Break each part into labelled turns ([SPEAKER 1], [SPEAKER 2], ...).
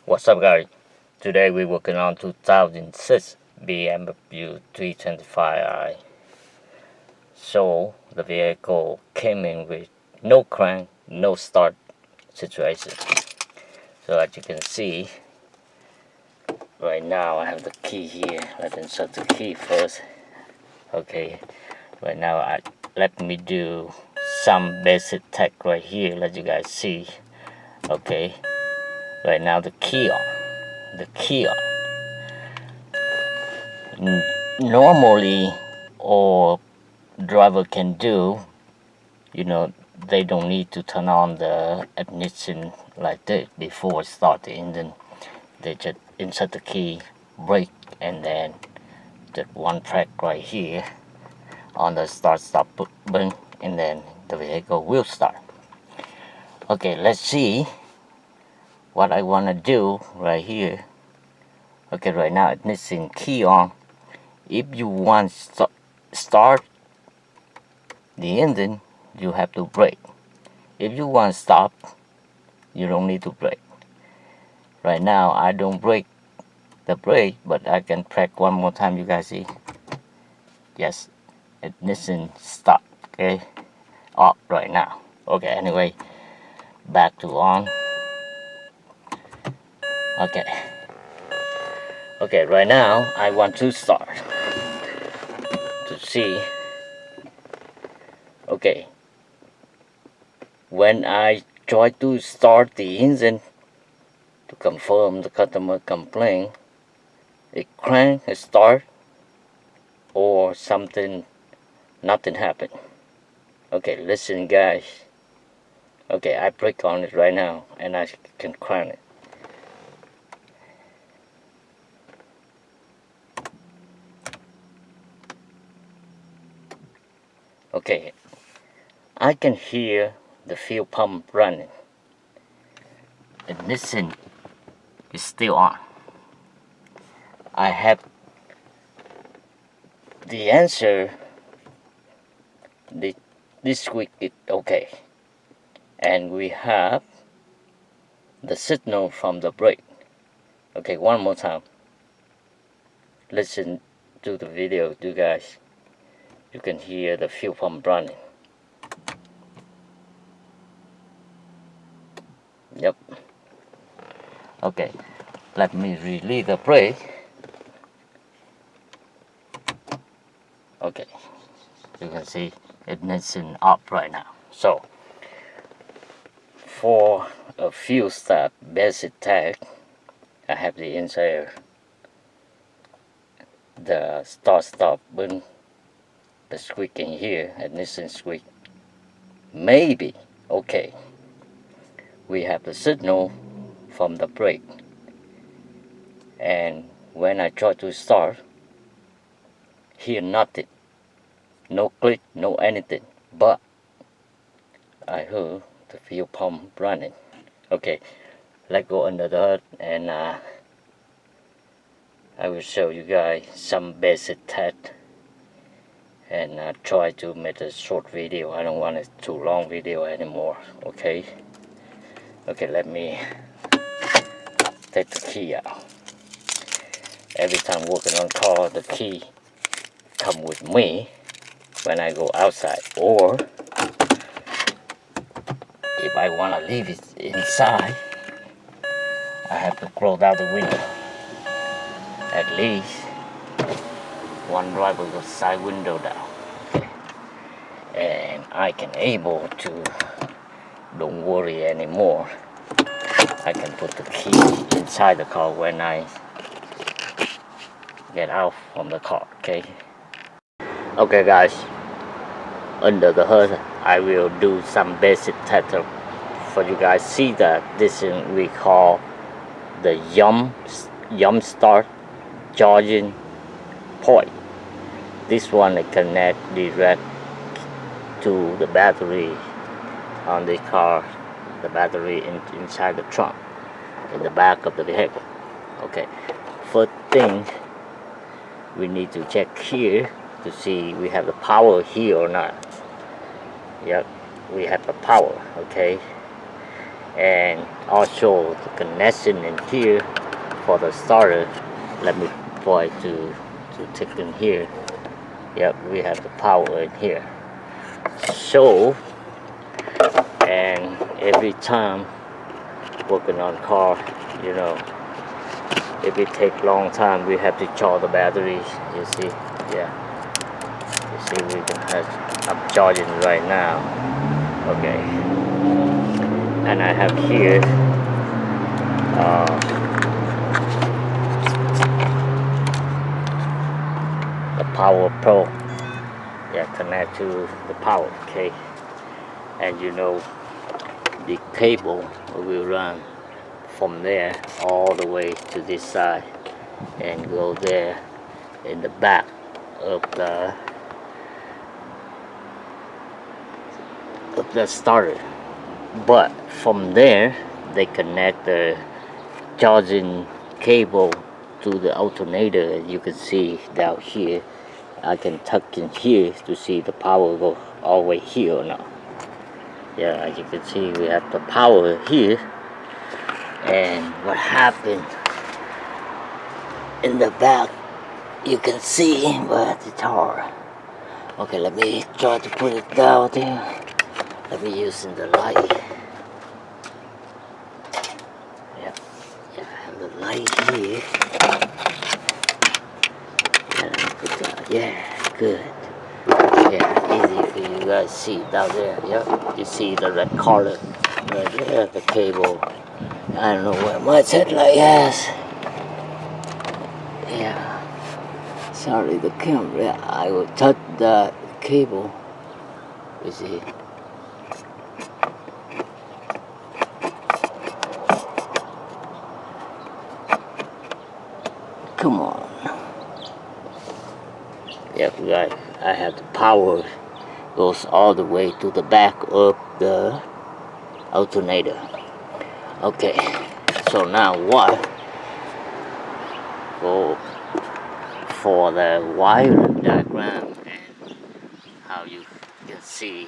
[SPEAKER 1] What's up, guys? Today we're working on 2006 BMW 325i. So the vehicle came in with no crank, no start situation. So as you can see, right now I have the key here. Let's insert the key first. Okay, right now let me do some basic tech right here. Let you guys see. Okay, right now the key on. Normally, all driver can do, they don't need to turn on the ignition like this before start the engine. They just insert the key, brake, and then just one track right here on the start stop button, and then the vehicle will start. Okay, let's see what I want to do right here. Okay, right now ignition key on. If you want to start the engine, you have to brake. If you want to stop, you don't need to brake. Right now I don't brake the brake, but I can press one more time. You guys see? Yes, ignition stop. Okay, off right now. Okay, anyway, back to on. Okay, right now I want to start to see. Okay, when I try to start the engine to confirm the customer complaint, it crank, it start, or something, nothing happened. Okay, listen guys. Okay, I brake on it right now and I can crank it. Okay, I can hear the fuel pump running. Ignition is still on. I have the answer. This week it okay, and we have the signal from the brake. Okay, one more time. Listen to the video, you guys. You can hear the fuel pump running. Yep. Okay, let me release the brake. Okay, you can see ignition up right now. So for a few step basic tech, I have the insert the start stop button, the squeaking here, ignition squeak. Maybe okay. We have the signal from the brake, and when I try to start, hear nothing, no click, no anything, but I heard the fuel pump running. Okay, let's go under the hood and I will show you guys some basic test and try to make a short video. I don't want a too long video anymore. Okay, let me take the key out. Every time working on car, the key come with me when I go outside, or if I want to leave it inside, I have to close out the window. At least one driver will side window down. Okay. And I can able to don't worry anymore. I can put the key inside the car when I get out from the car. Okay guys, under the hood I will do some basic test for you guys. See that this is we call the jump start charging point. This one I connect direct to the battery on the car, the battery inside the trunk, in the back of the vehicle. Okay, first thing we need to check here to see we have the power here or not. Yep, we have the power. Okay, and also the connection in here for the starter. Let me try to take in here. Yep, we have the power in here. So, and every time working on car, you know, if it take long time, we have to charge the batteries. You see, yeah. You see, we can have. I'm charging right now. Okay, and I have here. The Power Pro, yeah, connect to the power, okay, and you know the cable will run from there all the way to this side and go there in the back of the starter. But from there they connect the charging cable to the alternator. As you can see down here, I can tuck in here to see the power go all the way here or not. Yeah, as you can see, we have the power here. And what happened in the back, you can see, but it's hard. Okay, let me try to put it down there. Let me use the light. Yeah, I have the light here. Yeah, let me put that. Yeah, good. Yeah, easy for you guys to see down there. Yep, you see the red color right there, the cable. I don't know where my headlight is. Yeah, sorry, the camera. I will touch the cable. You see. Come on. Yep, guys, I have the power. Goes all the way to the back of the alternator. Okay, so now what? Go for the wiring diagram and how you can see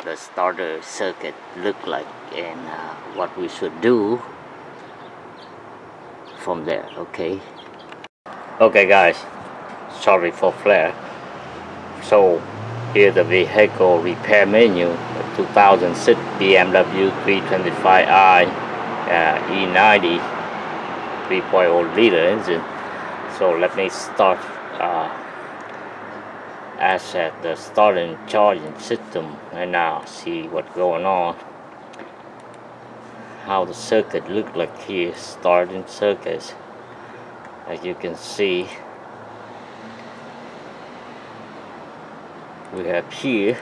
[SPEAKER 1] the starter circuit look like, and what we should do from there. Okay guys, sorry for flare. So here the vehicle repair menu, 2006 BMW 325i E90 3.0 liter engine. So let me start as at the starting charging system, and now see what's going on, how the circuit look like here. Starting circuits, as you can see, we have here,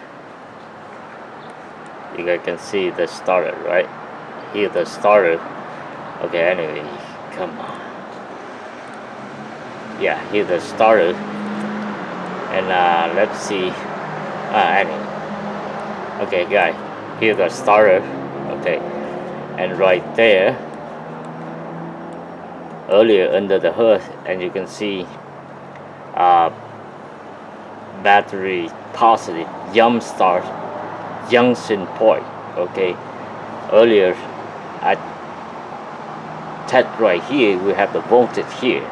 [SPEAKER 1] you guys can see the starter right here, the starter. Okay, anyway, come on. Yeah, here the starter, and let's see. Anyway, okay guys, here the starter. Okay, and right there earlier under the hood, and you can see battery positive jump start junction point. Okay, earlier I test right here, we have the voltage here.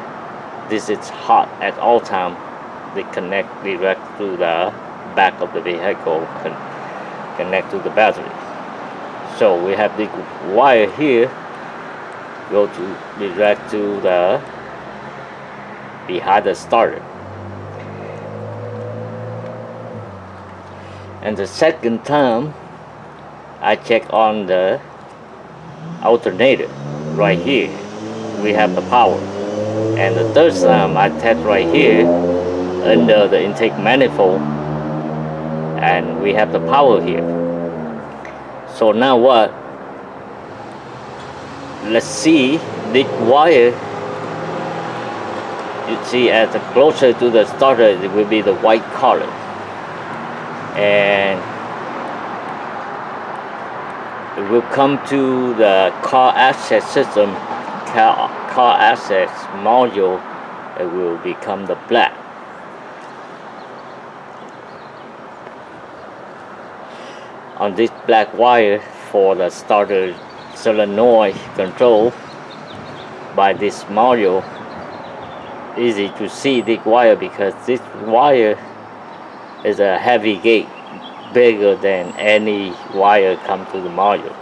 [SPEAKER 1] This is hot at all time. They connect direct to the back of the vehicle, connect to the battery. So we have the wire here go to direct to the behind the starter. And the second time I check on the alternator right here, we have the power. And the third time I test right here under the intake manifold, and we have the power here. So now what? Let's see this wire. You see, as the closer to the starter, it will be the white color, and it will come to the car access system, car access module. It will become the black. On this black wire for the starter solenoid control by this module. Easy to see this wire because this wire is a heavy gate, bigger than any wire come to the module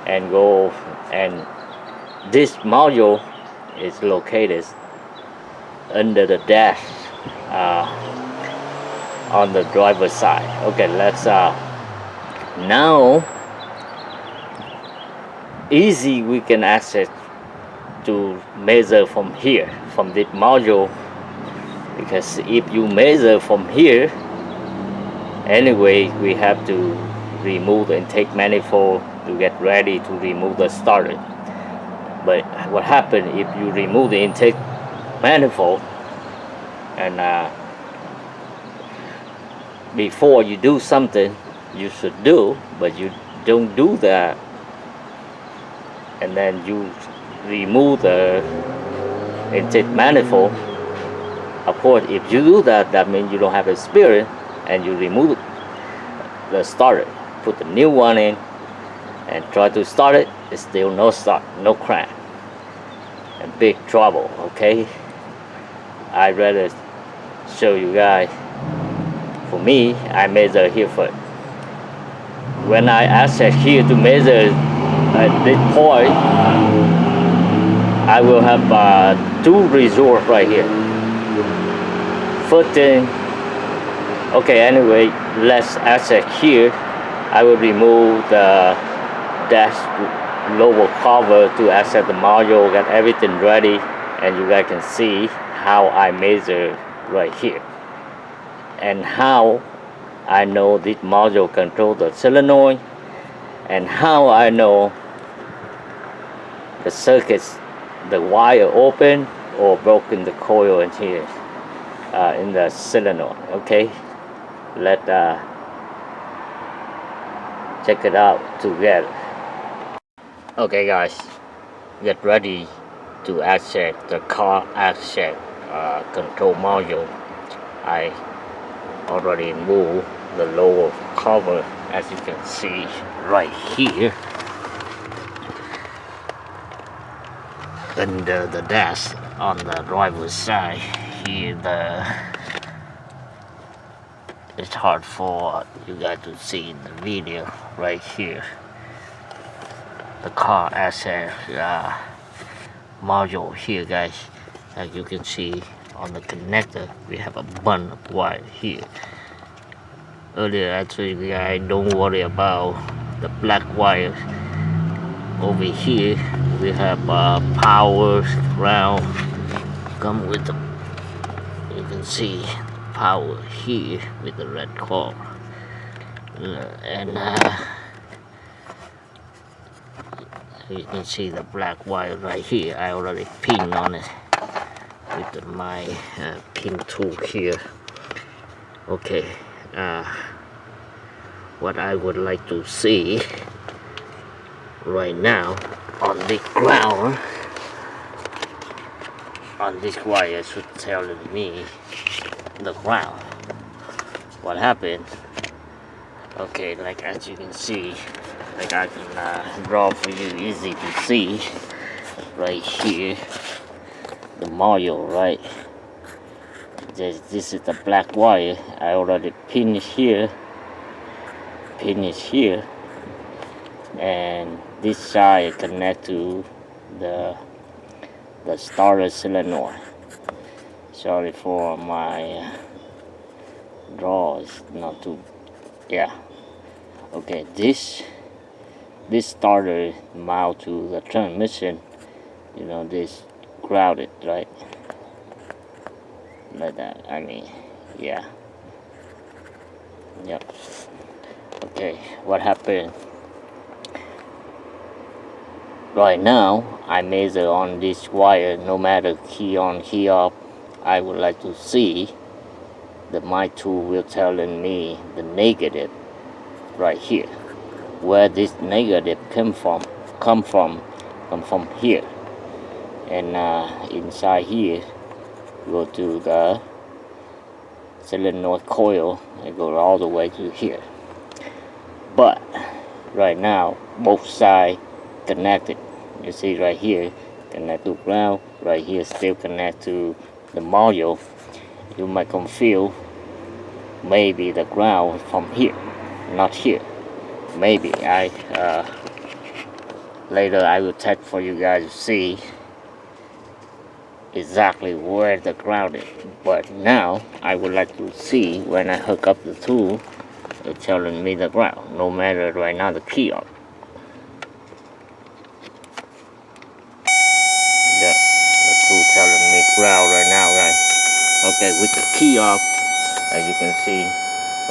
[SPEAKER 1] and go. And this module is located under the dash on the driver's side. Okay, let's now easy we can access to measure from here, from this module, because if you measure from here, anyway we have to remove the intake manifold to get ready to remove the starter. But what happens if you remove the intake manifold and before you do something you should do, but you don't do that, and then you remove the intake manifold? Of course, if you do that, that means you don't have experience, and you remove the starter, put the new one in, and try to start it. It's still no start, no crank, and big trouble. Okay, I'd rather show you guys. For me, I measure here first. When I access here to measure at this point, I will have two results right here. First thing, okay, anyway, let's access here. I will remove the dash lower cover to access the module, get everything ready, and you guys can see how I measure right here and how I know this module control the solenoid, and how I know the circuits, the wire open or broken the coil in here in the solenoid. Okay, let's check it out together. Okay guys, get ready to access the car access control module. I already moved the lower cover, as you can see right here, under the dash on the driver's side here. It's hard for you guys to see in the video right here. The car access module here, guys. As you can see on the connector, we have a bunch of wire here. Earlier I told you guys, don't worry about the black wires. Over here we have power, ground, come with the, you can see power here with the red cord, and you can see the black wire right here. I already pinned on it with my pin tool here. Okay, what I would like to see right now on the ground, on this wire should tell me the ground. What happened? Okay, like as you can see, like I can draw for you, easy to see right here, the module, right? This is the black wire. I already pinned it here, and this side connect to the starter solenoid. Sorry for my draws, not too, yeah. Okay, this starter mount to the transmission, you know, this grounded, right? Like that, I mean, yeah. Yep. Okay, what happened? Right now, I measure on this wire, no matter key on, key off, I would like to see that my tool will telling me the negative right here. Where this negative come from here. And inside here, go to the solenoid coil and go all the way to here. But right now, both sides connected. You see right here, connect to ground. Right here, still connect to the module. You might confuse maybe the ground from here, not here. Maybe later I will check for you guys to see exactly where the ground is. But now I would like to see when I hook up the tool, it's telling me the ground, no matter right now the key off. Yeah, the tool telling me ground right now, guys. Okay, with the key off, as you can see,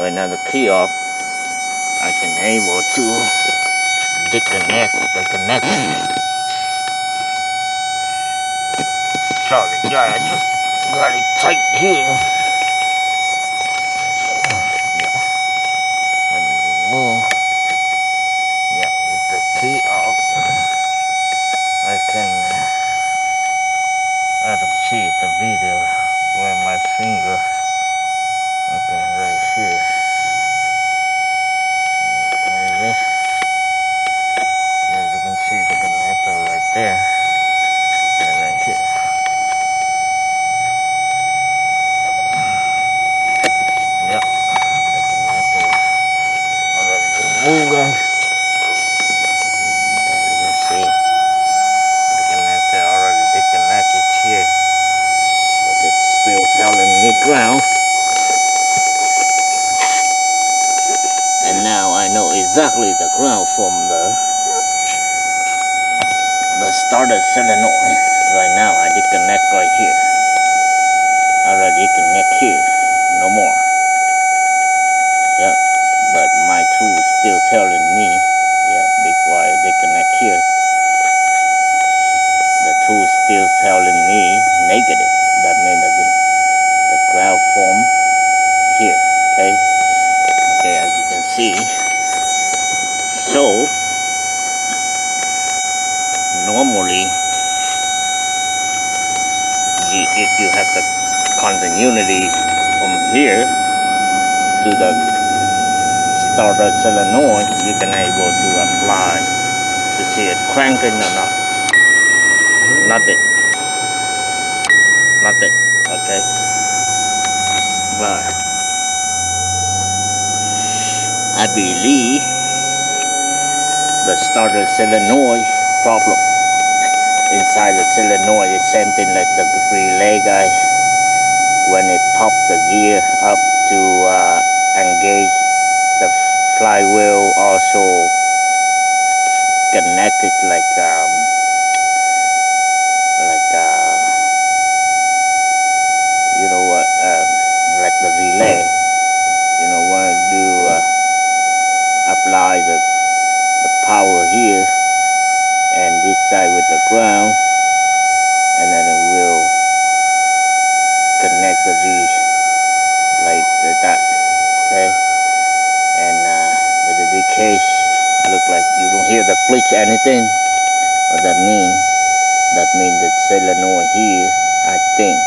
[SPEAKER 1] right now the key off, I can able to disconnect the connection. Sorry guys, got it tight here. Yeah, let me remove. Yeah, with the key off, I can see the video where my finger. Okay, right here. Maybe. Yeah, you can see the connector right there. And right here. Yep, the connector already removed, guys. Okay, you can see the connector already disconnected here, but it's still telling me ground. And now I know exactly the ground from the starter solenoid. Right now I disconnect right here. Already connect here, no more. Yep, but my tool is still telling me, yeah, before I disconnect here, the tool is still telling me negative. That means that the ground form here. Okay, okay, as you can see. So normally, if you have the continuity from here to the starter solenoid, you can able to apply to see it cranking or not. Nothing. Nothing. Okay. But I believe the starter solenoid problem inside the solenoid is same thing like the relay guy. When it popped the gear up to engage, the flywheel also connected like you know what, like the relay. You know, when you apply the power here and this side with the ground, and then it will connect the like that. Okay, and with the case look like you don't hear the glitch anything. What that mean? That means the solenoid here, I think,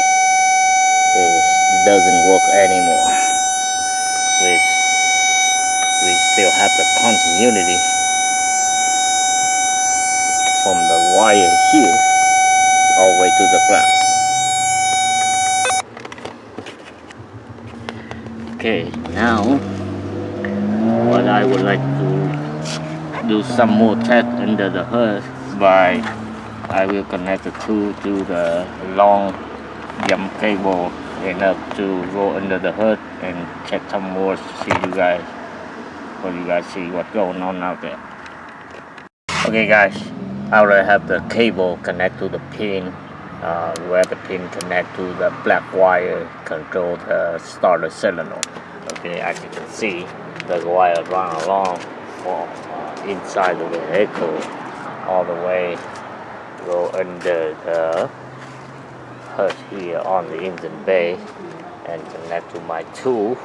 [SPEAKER 1] it doesn't work anymore. We still have the continuity from the wire here all the way to the ground. Okay, now what I would like to do some more test under the hood by I will connect the tool to the long jump cable enough to go under the hood and check some more to see you guys, for you guys see what's going on out there. Okay guys, I already have the cable connect to the pin, where the pin connect to the black wire control the starter solenoid. Okay, as you can see, the wire run along from inside the vehicle all the way go under the hood here on the engine bay and connect to my tool.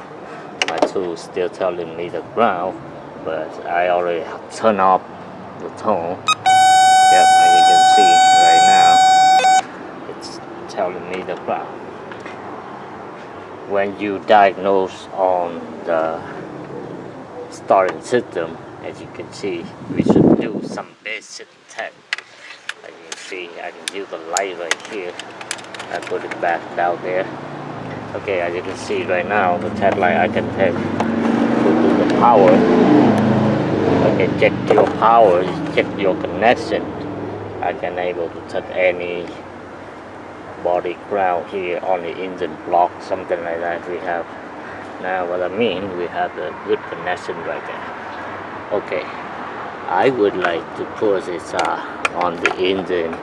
[SPEAKER 1] My tool is still telling me the ground, but I already turn off the tone. Yep, as you can see right now, it's telling me the ground. When you diagnose on the starting system, as you can see, we should do some basic test. As you can see, I can use the light right here. I put it back down there. Okay, as you can see right now, the test light I can take to do the power. Okay, check your power, check your connection. I can able to touch any body ground here on the engine block, something like that we have. Now what I mean, we have the good connection right there. Okay, I would like to put this on the engine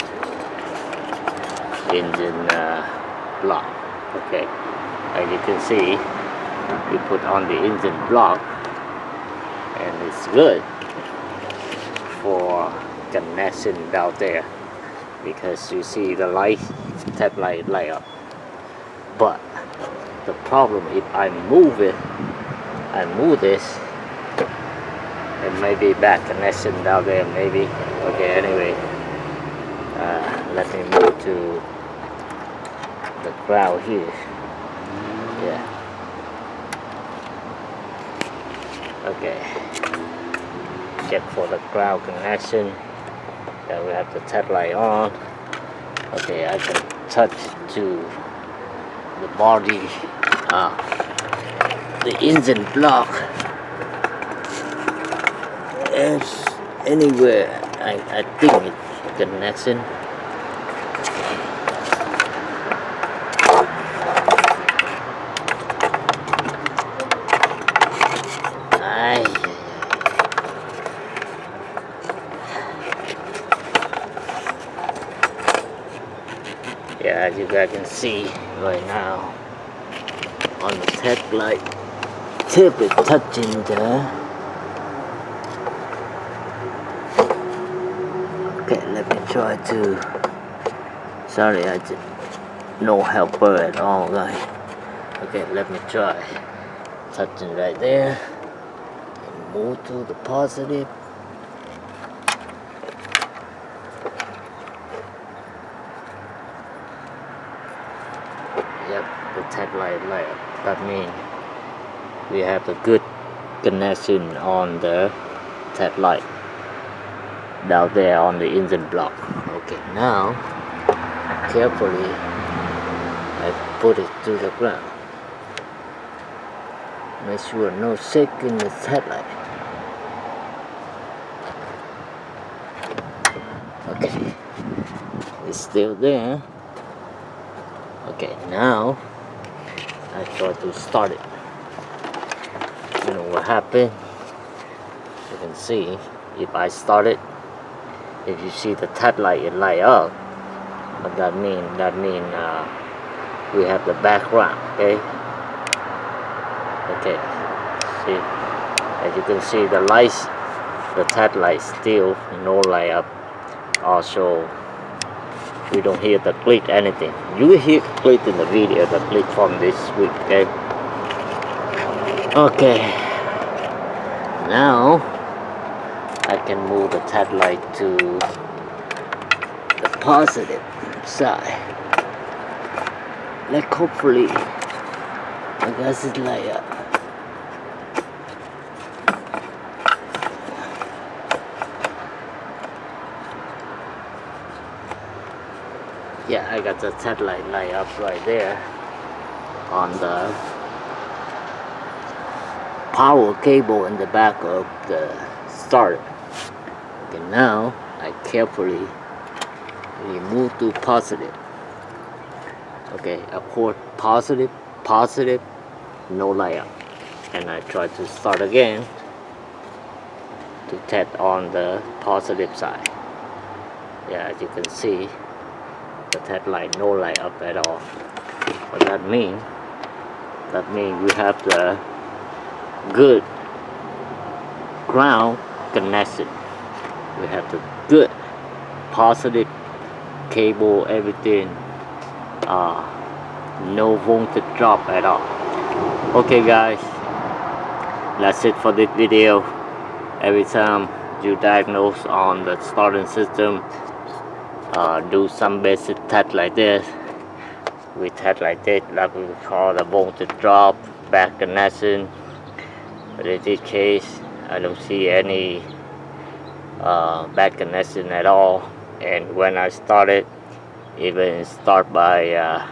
[SPEAKER 1] block. Okay, as you can see, we put on the engine block, and it's good for connection down there, because you see the light, that light up. But the problem, if I move this, and maybe bad connection down there, maybe. Okay, anyway, let me move to the ground here. Yeah. Okay. Check for the ground connection. Then we have the test light on. Okay, I can touch to the body, the engine block. It's anywhere. I think it's connection. Yeah, as you guys can see right now, on the test light, tip is touching the. Okay, let me try to. Sorry, I just no helper at all, guys. Okay, let me try. Touching right there. And move to the positive. Yep, the test light up. That means we have a good connection on the test light down there on the engine block. Okay, now carefully I put it to the ground. Make sure no shake in the headlight. Okay, it's still there. Okay, now I try to start it. You know what happened? You can see if I start it, if you see the test light, it light up. But that mean we have the background. Okay, see, as you can see, the lights, the test light still no light up. Also, we don't hear the click anything. You will hear click in the video, the click from this week. Okay, now I can move the test light to the positive side. Like hopefully I guess it light up. Yeah, I got the test light up right there on the power cable in the back of the starter. Okay, now I carefully remove to positive. Okay, I put positive, no light up. And I try to start again to test on the positive side. Yeah, as you can see, the test light no light up at all. What that means we have the good ground connection. We have the good positive cable, everything, no voltage drop at all. Okay guys, that's it for this video. Every time you diagnose on the starting system, do some basic test like this. We test like this, that we call the voltage drop, back connection. But in this case, I don't see any bad connection at all. And when I started, even start by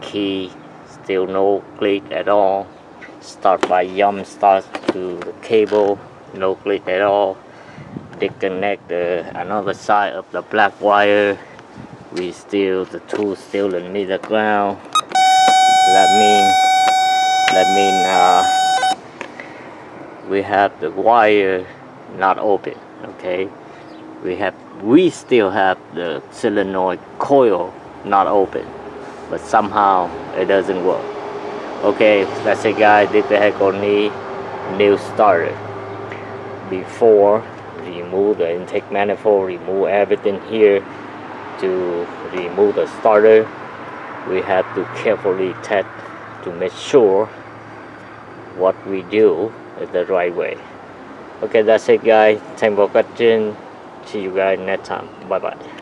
[SPEAKER 1] key, still no click at all. Start by jump start to the cable, no click at all. Disconnect another side of the black wire, the tool still in the ground. That mean we have the wire not open. Okay, we still have the solenoid coil not open, but somehow it doesn't work. Okay, that's it guys. This vehicle need new starter. Before, remove the intake manifold, remove everything here. To remove the starter, we have to carefully test to make sure what we do is the right way. Okay, that's it guys. Thanks for watching. See you guys next time. Bye bye.